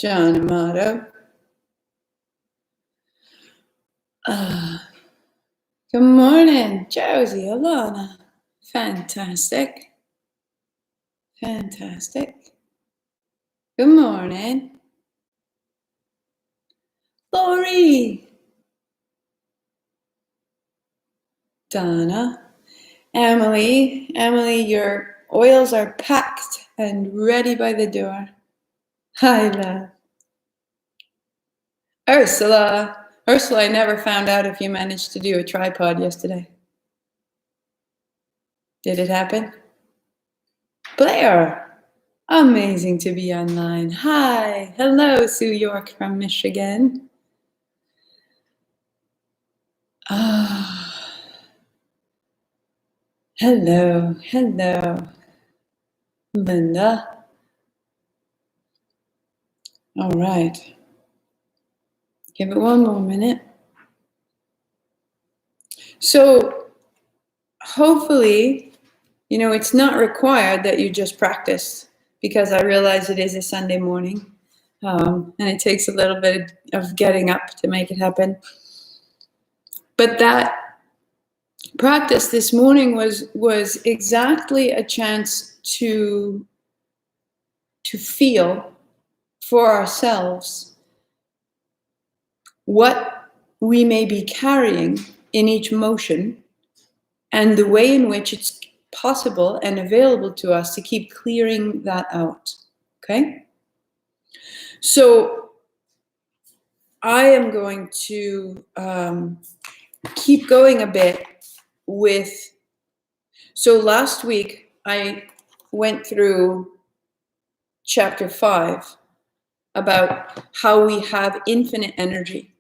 John Amato. Good morning, Josie, Alana. Fantastic. Fantastic. Good morning. Lori. Donna. Emily. Emily, your oils are packed and ready by the door. Hi, love. Ursula. Ursula, I never found out if you managed to do a tripod yesterday. Did it happen? Blair. Amazing to be online. Hi. Hello, Sue York from Michigan. Hello. Hello. Linda. All right. Give it one more minute. So hopefully, it's not required that you just practice, because I realize it is a Sunday morning, and it takes a little bit of getting up to make it happen. But that practice this morning was exactly a chance to feel for ourselves what we may be carrying in each motion, and the way in which it's possible and available to us to keep clearing that out. Okay? So I am going to keep going a bit with, so last week I went through chapter 5 about how we have infinite energy,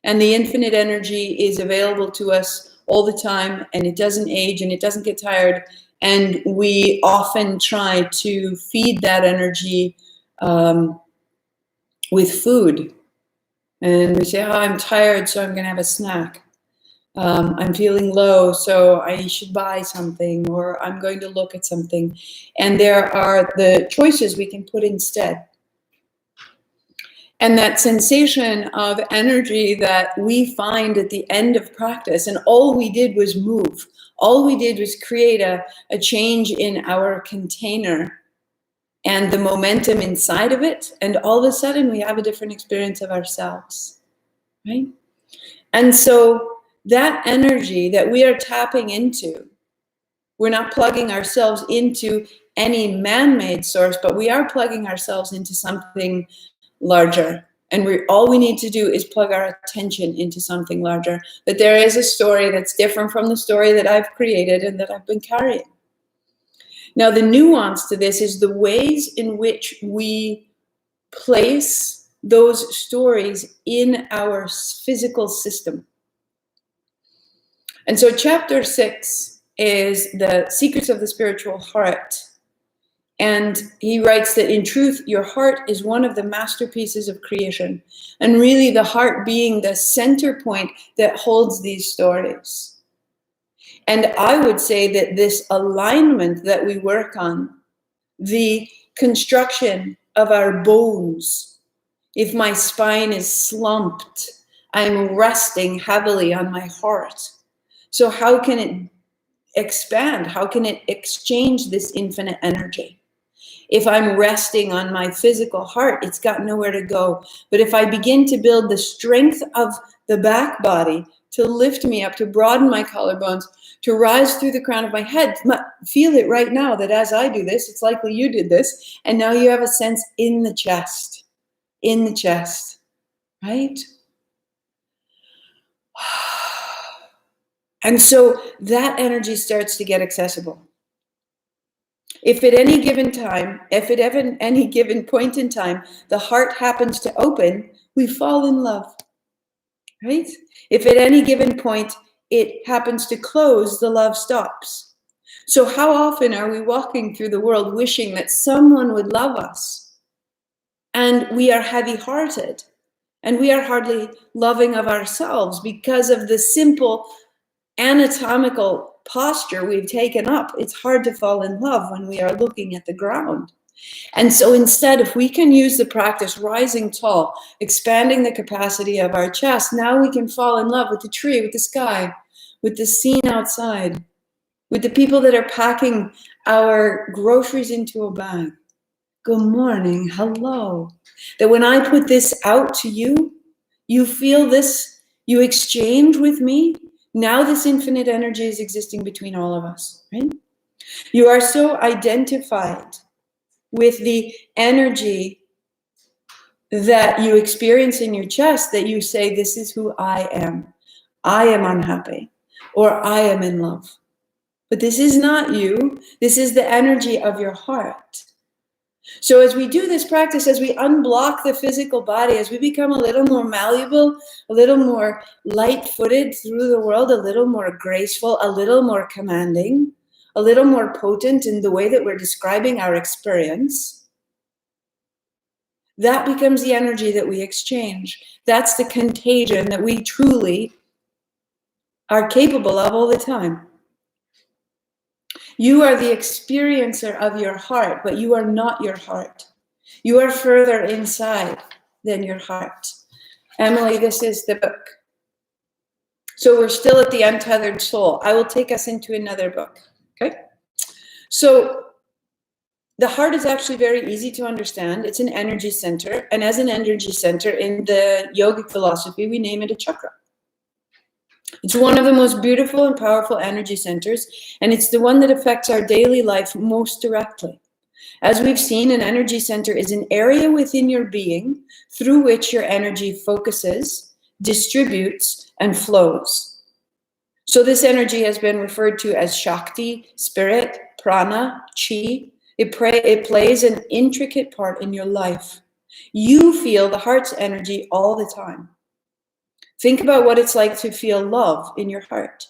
and the infinite energy is available to us all the time, and it doesn't age and it doesn't get tired, and we often try to feed that energy with food, and we say, oh, I'm tired, so I'm going to have a snack. I'm feeling low, so I should buy something, or I'm going to look at something. And there are the choices we can put instead. And that sensation of energy that we find at the end of practice, and all we did was move. All we did was create a change in our container and the momentum inside of it. And all of a sudden we have a different experience of ourselves, right? And so that energy that we are tapping into, we're not plugging ourselves into any man-made source, but we are plugging ourselves into something larger. And all we need to do is plug our attention into something larger. But there is a story that's different from the story that I've created and that I've been carrying. Now, the nuance to this is the ways in which we place those stories in our physical system. And so chapter 6 is the secrets of the spiritual heart. And he writes that in truth, your heart is one of the masterpieces of creation. And really the heart being the center point that holds these stories. And I would say that this alignment that we work on, the construction of our bones, if my spine is slumped, I'm resting heavily on my heart. So how can it expand? How can it exchange this infinite energy? If I'm resting on my physical heart, it's got nowhere to go. But if I begin to build the strength of the back body to lift me up, to broaden my collarbones, to rise through the crown of my head, feel it right now that as I do this, it's likely you did this, and now you have a sense in the chest, right? And so that energy starts to get accessible. If at any given time, if at any given point in time, the heart happens to open, we fall in love, right? If at any given point it happens to close, the love stops. So how often are we walking through the world wishing that someone would love us? And we are heavy-hearted, and we are hardly loving of ourselves because of the simple anatomical posture we've taken up. It's hard to fall in love when we are looking at the ground. And so instead, if we can use the practice rising tall, expanding the capacity of our chest, now we can fall in love with the tree, with the sky, with the scene outside, with the people that are packing our groceries into a bag. Good morning, hello. That when I put this out to you, you feel this, you exchange with me. Now this infinite energy is existing between all of us, right? You are so identified with the energy that you experience in your chest that you say, this is who I am. I am unhappy, or I am in love. But this is not you. This is the energy of your heart. So as we do this practice, as we unblock the physical body, as we become a little more malleable, a little more light-footed through the world, a little more graceful, a little more commanding, a little more potent in the way that we're describing our experience, that becomes the energy that we exchange. That's the contagion that we truly are capable of all the time. You are the experiencer of your heart, but you are not your heart. You are further inside than your heart. Emily, this is the book. So we're still at the Untethered Soul. I will take us into another book, okay? So the heart is actually very easy to understand. It's an energy center, and as an energy center in the yogic philosophy, we name it a chakra. It's one of the most beautiful and powerful energy centers, and it's the one that affects our daily life most directly. As we've seen, an energy center is an area within your being through which your energy focuses, distributes, and flows. So this energy has been referred to as Shakti, spirit, prana, chi. It plays an intricate part in your life. You feel the heart's energy all the time. Think about what it's like to feel love in your heart.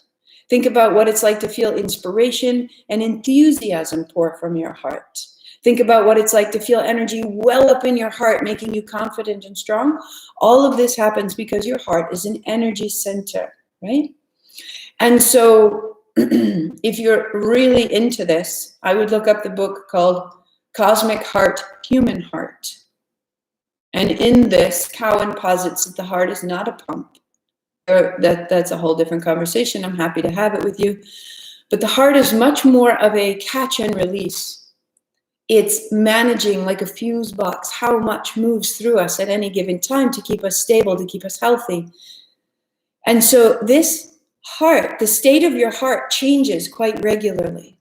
Think about what it's like to feel inspiration and enthusiasm pour from your heart. Think about what it's like to feel energy well up in your heart, making you confident and strong. All of this happens because your heart is an energy center, right? And so if you're really into this, I would look up the book called Cosmic Heart, Human Heart. And in this, Cowan posits that the heart is not a pump. That's a whole different conversation. I'm happy to have it with you. But the heart is much more of a catch and release. It's managing like a fuse box how much moves through us at any given time to keep us stable, to keep us healthy. And so this heart, the state of your heart changes quite regularly.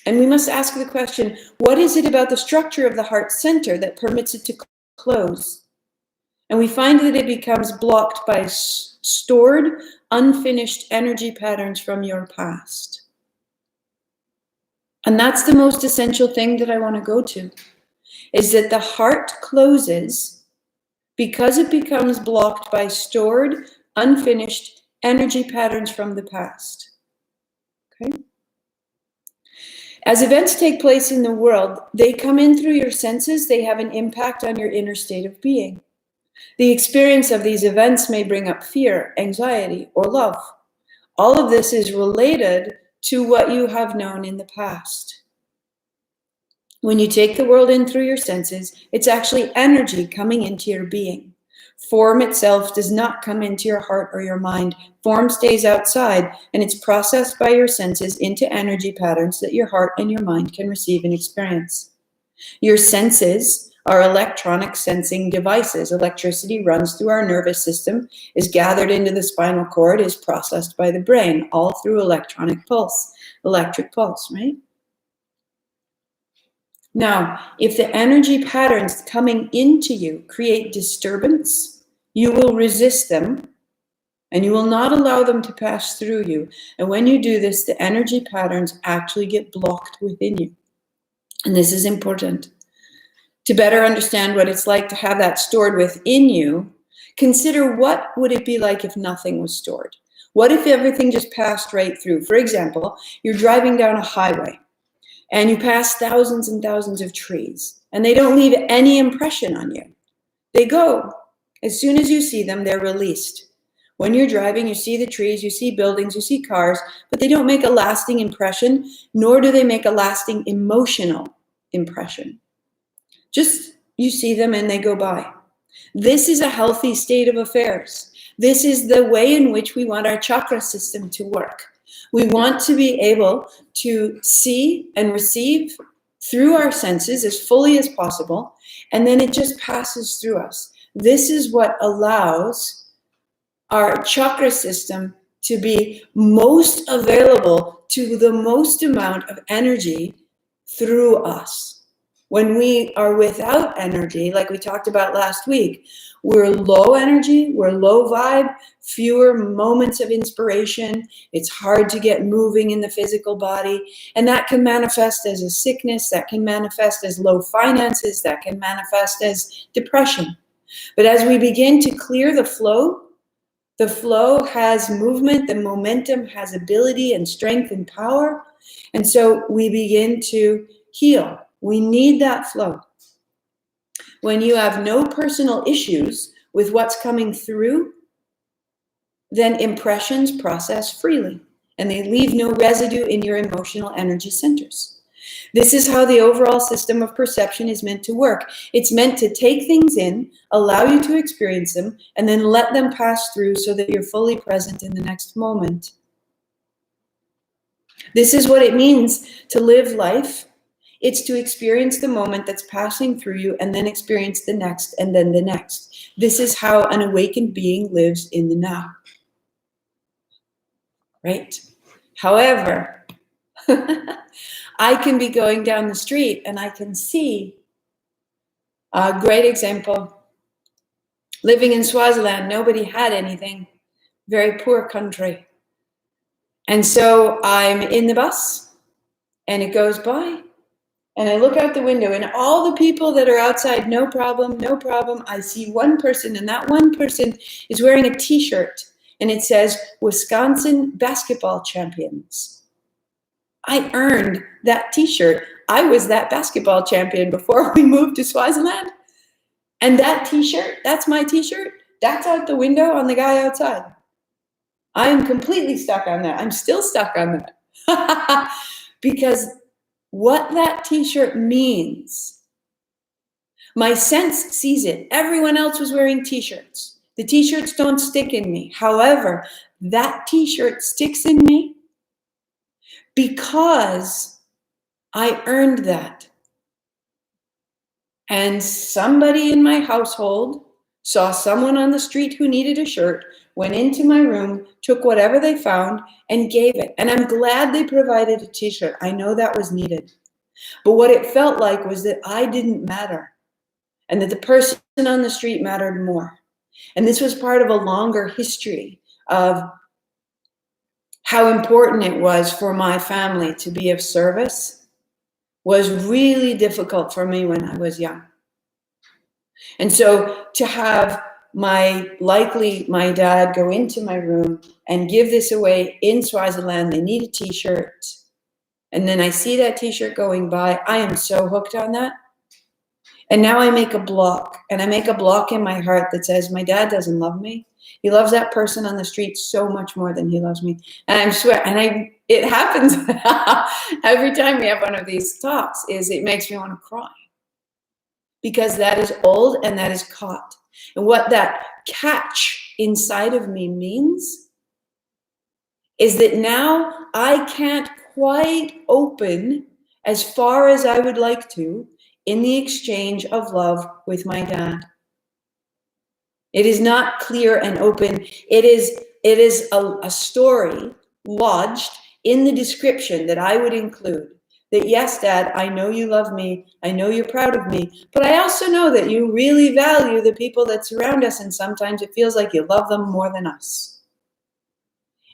And we must ask the question, what is it about the structure of the heart center that permits it to close? And we find that it becomes blocked by stored, unfinished energy patterns from your past. And that's the most essential thing that I want to go to, is that the heart closes because it becomes blocked by stored, unfinished energy patterns from the past. Okay? As events take place in the world, they come in through your senses, they have an impact on your inner state of being. The experience of these events may bring up fear, anxiety, or love. All of this is related to what you have known in the past. When you take the world in through your senses, it's actually energy coming into your being. Form itself does not come into your heart or your mind. Form stays outside, and it's processed by your senses into energy patterns that your heart and your mind can receive and experience. Your senses are electronic sensing devices. Electricity runs through our nervous system, is gathered into the spinal cord, is processed by the brain, all through electric pulse, right? Now, if the energy patterns coming into you create disturbance, you will resist them and you will not allow them to pass through you. And when you do this, the energy patterns actually get blocked within you. And this is important. To better understand what it's like to have that stored within you, consider what would it be like if nothing was stored? What if everything just passed right through? For example, you're driving down a highway and you pass thousands and thousands of trees and they don't leave any impression on you. They go. As soon as you see them, they're released. When you're driving, you see the trees, you see buildings, you see cars, but they don't make a lasting impression, nor do they make a lasting emotional impression. Just you see them and they go by. This is a healthy state of affairs. This is the way in which we want our chakra system to work. We want to be able to see and receive through our senses as fully as possible, and then it just passes through us. This is what allows our chakra system to be most available to the most amount of energy through us. When we are without energy, like we talked about last week, we're low energy, we're low vibe, fewer moments of inspiration. It's hard to get moving in the physical body. And that can manifest as a sickness, that can manifest as low finances, that can manifest as depression. But as we begin to clear the flow has movement, the momentum has ability and strength and power. And so we begin to heal. We need that flow. When you have no personal issues with what's coming through, then impressions process freely and they leave no residue in your emotional energy centers. This is how the overall system of perception is meant to work. It's meant to take things in, allow you to experience them, and then let them pass through so that you're fully present in the next moment. This is what it means to live life. It's to experience the moment that's passing through you and then experience the next and then the next. This is how an awakened being lives in the now. Right? However, I can be going down the street and I can see a great example. Living in Swaziland, nobody had anything. Very poor country. And so I'm in the bus and it goes by. And I look out the window and all the people that are outside, no problem, no problem. I see one person and that one person is wearing a t-shirt and it says, Wisconsin basketball champions. I earned that t-shirt. I was that basketball champion before we moved to Swaziland. And that t-shirt, that's my t-shirt. That's out the window on the guy outside. I'm completely stuck on that. I'm still stuck on that. Because what that t-shirt means, my sense sees it. Everyone else was wearing t-shirts. The t-shirts don't stick in me. However, that t-shirt sticks in me because I earned that. And somebody in my household saw someone on the street who needed a shirt, went into my room, took whatever they found, and gave it. And I'm glad they provided a t-shirt. I know that was needed. But what it felt like was that I didn't matter, and that the person on the street mattered more. And this was part of a longer history of how important it was for my family to be of service. Was really difficult for me when I was young. And so to have my dad go into my room and give this away in Swaziland, they need a t-shirt. And then I see that t-shirt going by. I am so hooked on that. And now I make a block, and I make a block in my heart that says, my dad doesn't love me. He loves that person on the street so much more than he loves me. And I swear, it happens every time we have one of these talks, it makes me want to cry. Because that is old and that is caught. And what that catch inside of me means is that now I can't quite open as far as I would like to in the exchange of love with my dad. It is not clear and open. It is a story lodged in the description that I would include. That yes, Dad, I know you love me. I know you're proud of me. But I also know that you really value the people that surround us. And sometimes it feels like you love them more than us.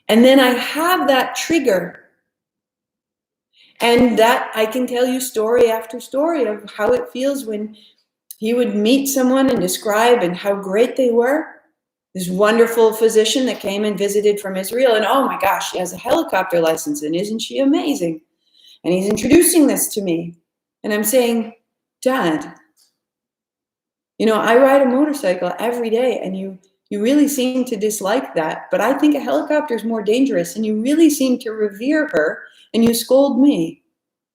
And then I have that trigger. And that I can tell you story after story of how it feels when he would meet someone and describe and how great they were. This wonderful physician that came and visited from Israel. And oh my gosh, she has a helicopter license. And isn't she amazing? And he's introducing this to me. And I'm saying, Dad, I ride a motorcycle every day and you really seem to dislike that. But I think a helicopter is more dangerous and you really seem to revere her and you scold me.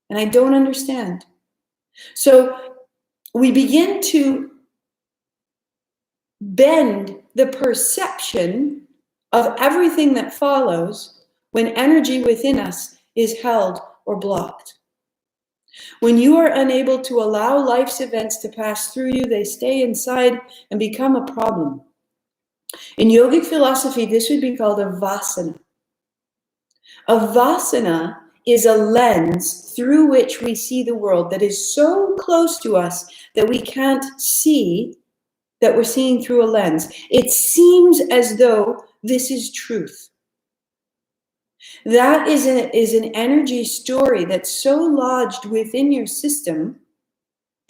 And I don't understand. So we begin to bend the perception of everything that follows when energy within us is held or blocked. When you are unable to allow life's events to pass through you, they stay inside and become a problem. In yogic philosophy, this would be called a vasana. A vasana is a lens through which we see the world that is so close to us that we can't see that we're seeing through a lens. It seems as though this is truth. That is an energy story that's so lodged within your system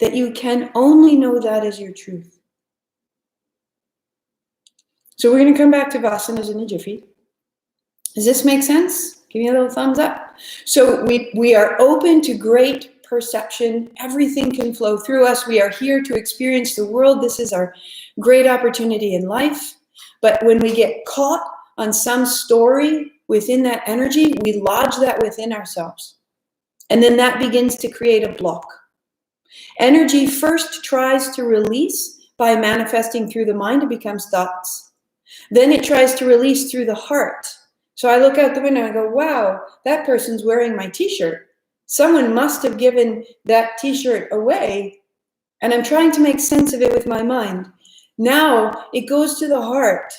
that you can only know that as your truth. So we're going to come back to vasanas in a jiffy. Does this make sense? Give me a little thumbs up. So we are open to great perception. Everything can flow through us. We are here to experience the world. This is our great opportunity in life. But when we get caught on some story within that energy, we lodge that within ourselves. And then that begins to create a block. Energy first tries to release by manifesting through the mind. It becomes thoughts. Then it tries to release through the heart. So I look out the window and I go, wow, that person's wearing my t-shirt. Someone must have given that t-shirt away. And I'm trying to make sense of it with my mind. Now it goes to the heart.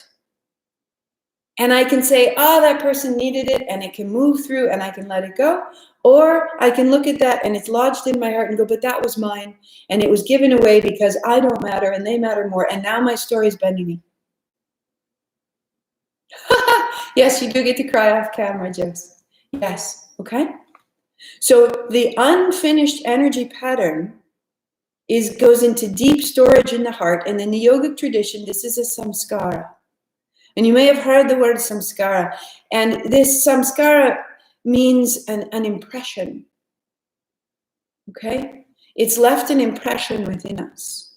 And I can say, that person needed it, and it can move through and I can let it go. Or I can look at that and it's lodged in my heart and go, but that was mine. And it was given away because I don't matter and they matter more. And now my story is bending me. Yes, you do get to cry off camera, Jess. Yes, okay? So the unfinished energy pattern goes into deep storage in the heart. And in the yogic tradition, this is a samskara. And you may have heard the word samskara. And this samskara means an impression. Okay? It's left an impression within us.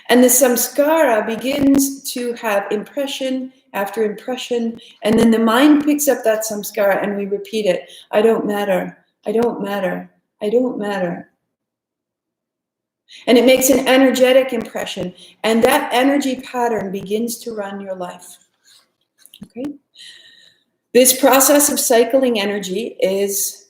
And the samskara begins to have impression after impression, and then the mind picks up that samskara and we repeat it. I don't matter. I don't matter. I don't matter. And it makes an energetic impression, and that energy pattern begins to run your life. Okay? This process of cycling energy is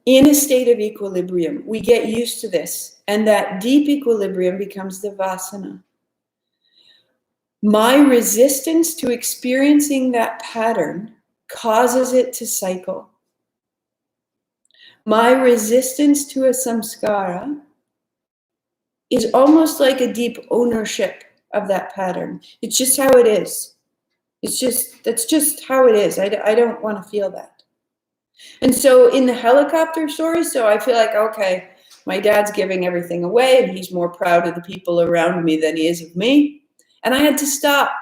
in a state of equilibrium. We get used to this, and that deep equilibrium becomes the vasana. My resistance to experiencing that pattern causes it to cycle. My resistance to a samskara is almost like a deep ownership of that pattern. It's just how it is. That's just how it is. I don't want to feel that. And so in the helicopter story, so I feel like, okay, my dad's giving everything away and he's more proud of the people around me than he is of me. And I had to stop,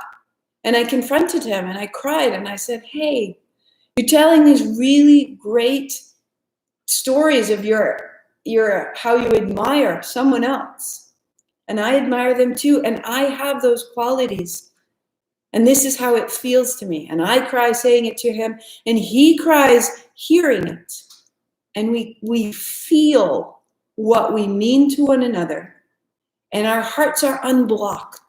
and I confronted him and I cried and I said, hey, you're telling these really great stories of your how you admire someone else. And I admire them too. And I have those qualities. And this is how it feels to me. And I cry saying it to him, and he cries hearing it. And we feel what we mean to one another. And our hearts are unblocked.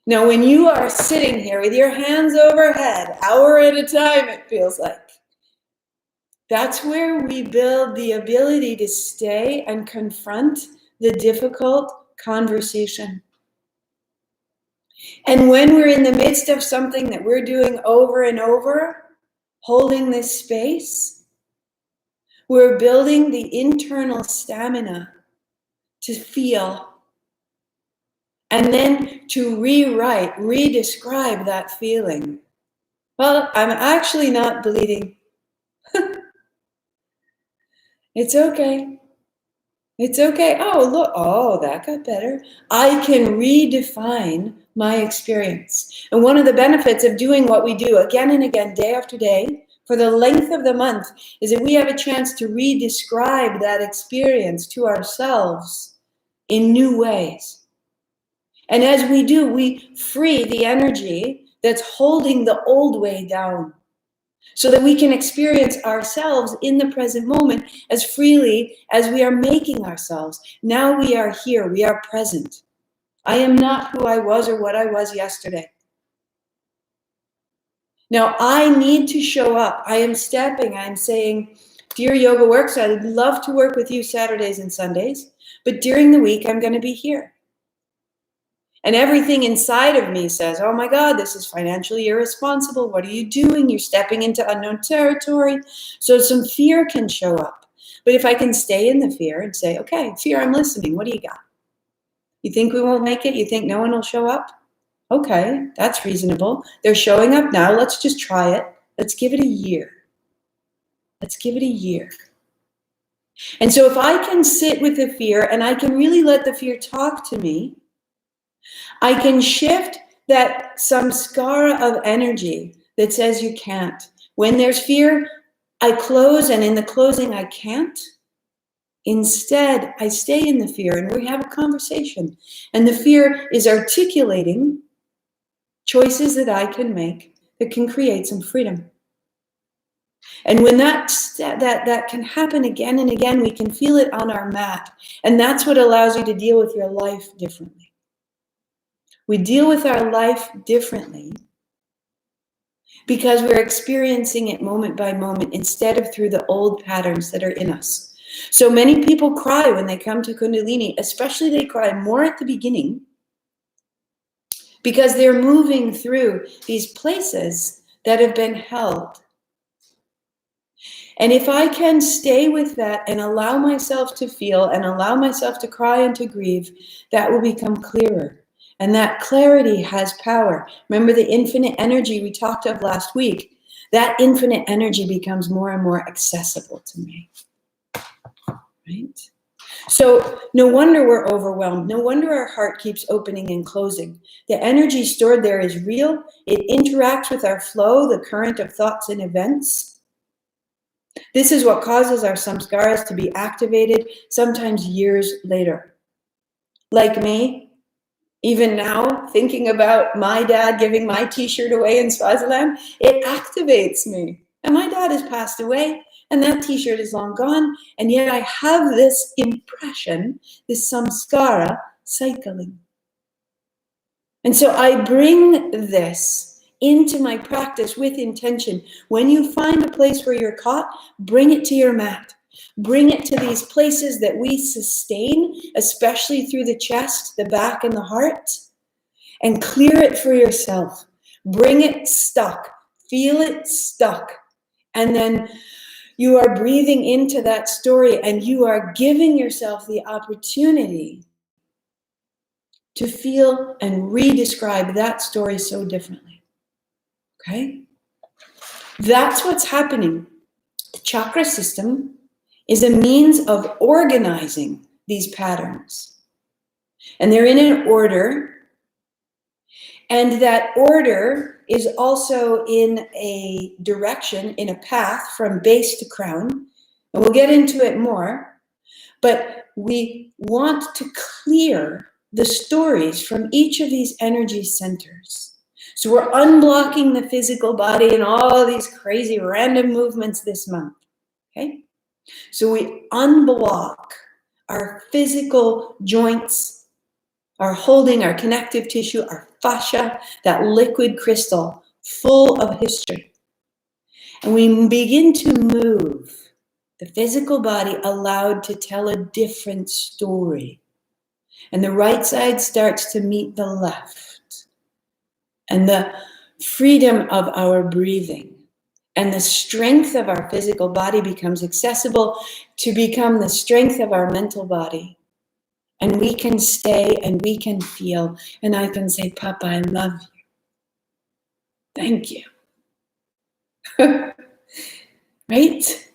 Now, when you are sitting here with your hands overhead, hour at a time, it feels like, that's where we build the ability to stay and confront the difficult conversation. And when we're in the midst of something that we're doing over and over, holding this space, we're building the internal stamina to feel, and then to rewrite, redescribe that feeling. Well, I'm actually not bleeding. It's okay. It's okay. Oh, look. Oh, that got better. I can redefine my experience. And one of the benefits of doing what we do again and again, day after day, for the length of the month, is that we have a chance to redescribe that experience to ourselves in new ways. And as we do, we free the energy that's holding the old way down. so that we can experience ourselves in the present moment as freely as we are making ourselves. Now we are here, we are present. I am not who I was or what I was yesterday. Now I need to show up. I am stepping, I'm saying, dear Yoga Works, I'd love to work with you Saturdays and Sundays, but during the week I'm going to be here. And everything inside of me says, oh my God, this is financially irresponsible. What are you doing? You're stepping into unknown territory. So some fear can show up. But if I can stay in the fear and say, okay, fear, I'm listening. What do you got? You think we won't make it? You think no one will show up? Okay, that's reasonable. They're showing up now. Let's just try it. Let's give it a year. Let's give it a year. And so if I can sit with the fear and I can really let the fear talk to me, I can shift that samskara of energy that says you can't. When there's fear, I close, and in the closing, I can't. Instead, I stay in the fear and we have a conversation. And the fear is articulating choices that I can make that can create some freedom. And when that can happen again and again, we can feel it on our mat. And that's what allows you to deal with your life differently. We deal with our life differently because we're experiencing it moment by moment instead of through the old patterns that are in us. So many people cry when they come to Kundalini, especially they cry more at the beginning because they're moving through these places that have been held. And if I can stay with that and allow myself to feel and allow myself to cry and to grieve, that will become clearer. And that clarity has power. Remember the infinite energy we talked of last week? That infinite energy becomes more and more accessible to me. Right? So no wonder we're overwhelmed. No wonder our heart keeps opening and closing. The energy stored there is real. It interacts with our flow, the current of thoughts and events. This is what causes our samskaras to be activated, sometimes years later. Like me, even now, thinking about my dad giving my t-shirt away in Swaziland, it activates me. And my dad has passed away, and that t-shirt is long gone, and yet I have this impression, this samskara cycling. And so I bring this into my practice with intention. When you find a place where you're caught, bring it to your mat. Bring it to these places that we sustain, especially through the chest, the back, and the heart, and clear it for yourself. Bring it stuck. Feel it stuck. And then you are breathing into that story and you are giving yourself the opportunity to feel and re-describe that story so differently. Okay? That's what's happening. The chakra system is a means of organizing these patterns. And they're in an order. And that order is also in a direction, in a path from base to crown. And we'll get into it more. But we want to clear the stories from each of these energy centers. So we're unblocking the physical body and all these crazy random movements this month. Okay? So we unblock our physical joints, our holding, our connective tissue, our fascia, that liquid crystal full of history. And we begin to move the physical body allowed to tell a different story. And the right side starts to meet the left. And the freedom of our breathing and the strength of our physical body becomes accessible to become the strength of our mental body. And we can stay and we can feel. And I can say, Papa, I love you. Thank you. Right?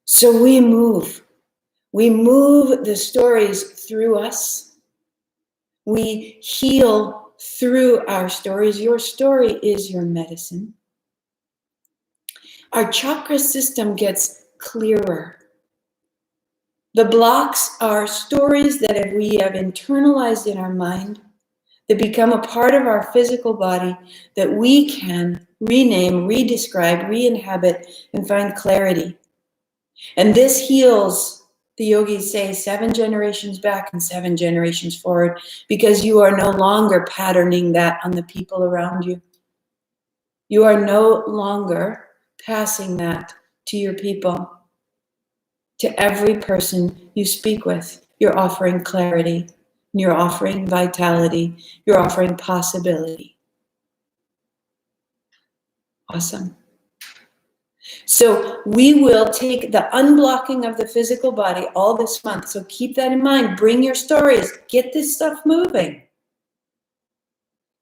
So we move. We move the stories through us. We heal through our stories. Your story is your medicine. Our chakra system gets clearer. The blocks are stories that we have internalized in our mind that become a part of our physical body that we can rename, redescribe, re-inhabit, and find clarity. And this heals, the yogis say, 7 generations back and 7 generations forward, because you are no longer patterning that on the people around you. You are no longer passing that to your people. To every person you speak with, you're offering clarity, you're offering vitality, you're offering possibility. Awesome. So we will take the unblocking of the physical body all this month. So keep that in mind. Bring your stories. Get this stuff moving.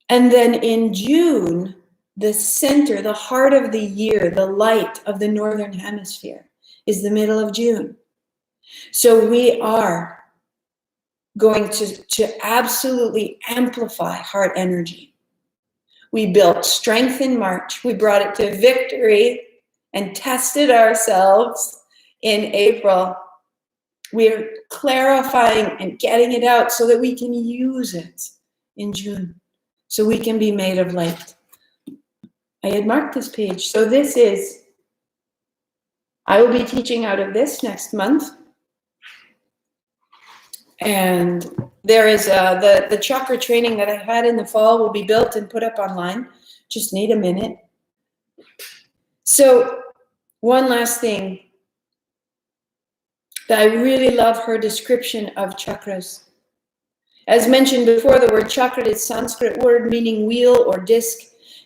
And then in June, the center, the heart of the year, the light of the Northern Hemisphere is the middle of June. So we are going to absolutely amplify heart energy. We built strength in March. We brought it to victory and tested ourselves in April. We're clarifying and getting it out so that we can use it in June, so we can be made of light. I had marked this page. So this is, I will be teaching out of this next month. And there is the chakra training that I had in the fall will be built and put up online. Just need a minute. So one last thing, that I really love her description of chakras. As mentioned before, the word chakra is a Sanskrit word meaning wheel or disc.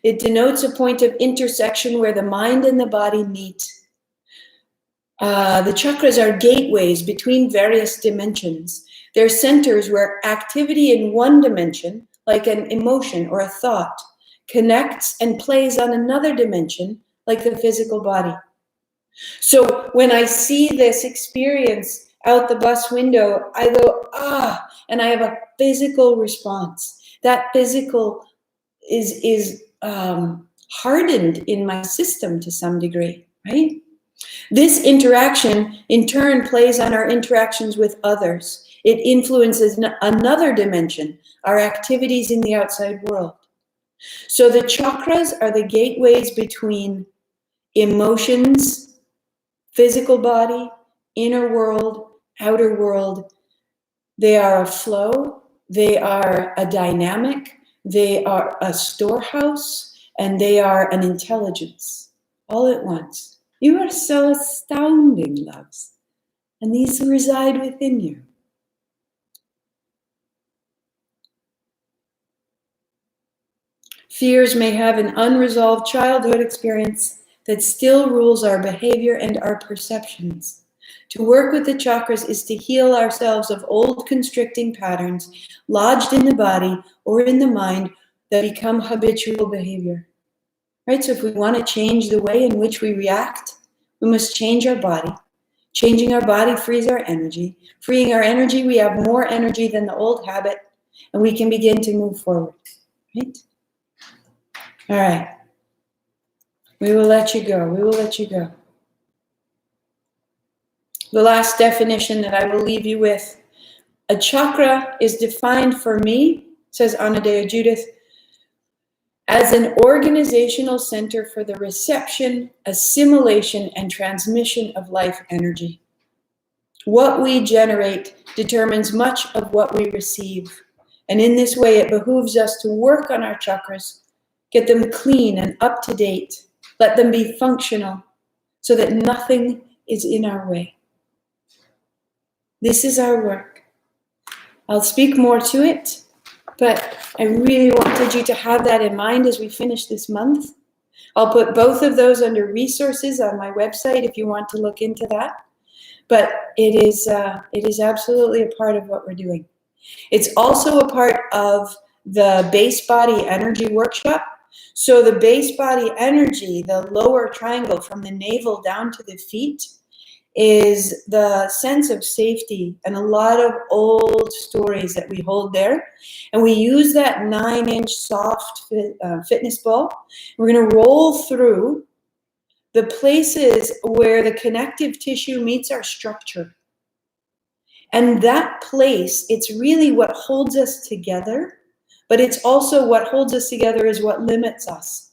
It denotes a point of intersection where the mind and the body meet. The chakras are gateways between various dimensions. They're centers where activity in one dimension, like an emotion or a thought, connects and plays on another dimension, like the physical body. So when I see this experience out the bus window, I go, ah, and I have a physical response. That physical is hardened in my system to some degree, right? This interaction, in turn, plays on our interactions with others. It influences another dimension, our activities in the outside world. So the chakras are the gateways between emotions, physical body, inner world, outer world. They are a flow, they are a dynamic, they are a storehouse, and they are an intelligence, all at once. You are so astounding, loves, and these reside within you. Fears may have an unresolved childhood experience that still rules our behavior and our perceptions. To work with the chakras is to heal ourselves of old constricting patterns lodged in the body or in the mind that become habitual behavior. Right? So if we want to change the way in which we react, we must change our body. Changing our body frees our energy. Freeing our energy, we have more energy than the old habit, and we can begin to move forward. Right? All right. We will let you go. We will let you go. The last definition that I will leave you with. A chakra is defined for me, says Anodea Judith, as an organizational center for the reception, assimilation, and transmission of life energy. What we generate determines much of what we receive. And in this way, it behooves us to work on our chakras, get them clean and up to date, let them be functional so that nothing is in our way. This is our work. I'll speak more to it, but I really wanted you to have that in mind as we finish this month. I'll put both of those under resources on my website if you want to look into that. But it is absolutely a part of what we're doing. It's also a part of the base body energy workshop. So the base body energy, the lower triangle from the navel down to the feet, is the sense of safety and a lot of old stories that we hold there. And we use that 9-inch soft fitness ball. We're going to roll through the places where the connective tissue meets our structure. And that place, it's really what holds us together, But it's also what holds us together is what limits us.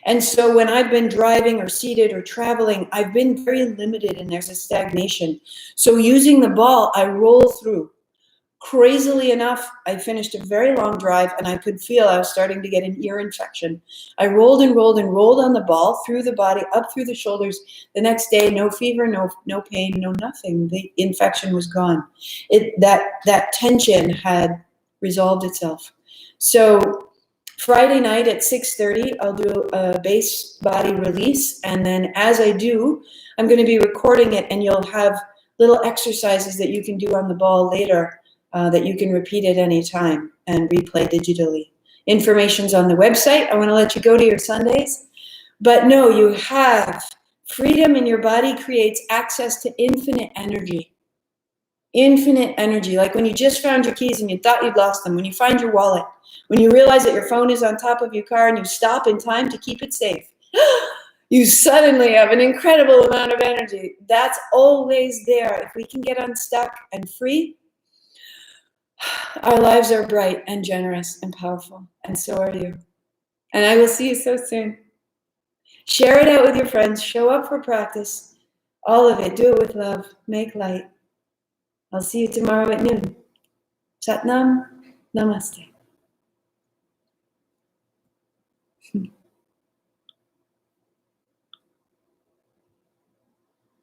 And so when I've been driving or seated or traveling, I've been very limited and there's a stagnation. So using the ball, I roll through. Crazily enough, I finished a very long drive and I could feel I was starting to get an ear infection. I rolled and rolled and rolled on the ball through the body, up through the shoulders. The next day, no fever, no pain, no nothing. The infection was gone. That tension had resolved itself. So Friday night at 6:30, I'll do a base body release. And then as I do, I'm going to be recording it and you'll have little exercises that you can do on the ball later. That you can repeat at any time and replay digitally. Information's on the website. I want to let you go to your Sundays. But no, you have freedom in your body creates access to infinite energy. Infinite energy. Like when you just found your keys and you thought you'd lost them. When you find your wallet. When you realize that your phone is on top of your car and you stop in time to keep it safe. You suddenly have an incredible amount of energy. That's always there. If we can get unstuck and free, our lives are bright and generous and powerful, and so are you. And I will see you so soon. Share it out with your friends. Show up for practice. All of it. Do it with love. Make light. I'll see you tomorrow at noon. Sat Nam. Namaste.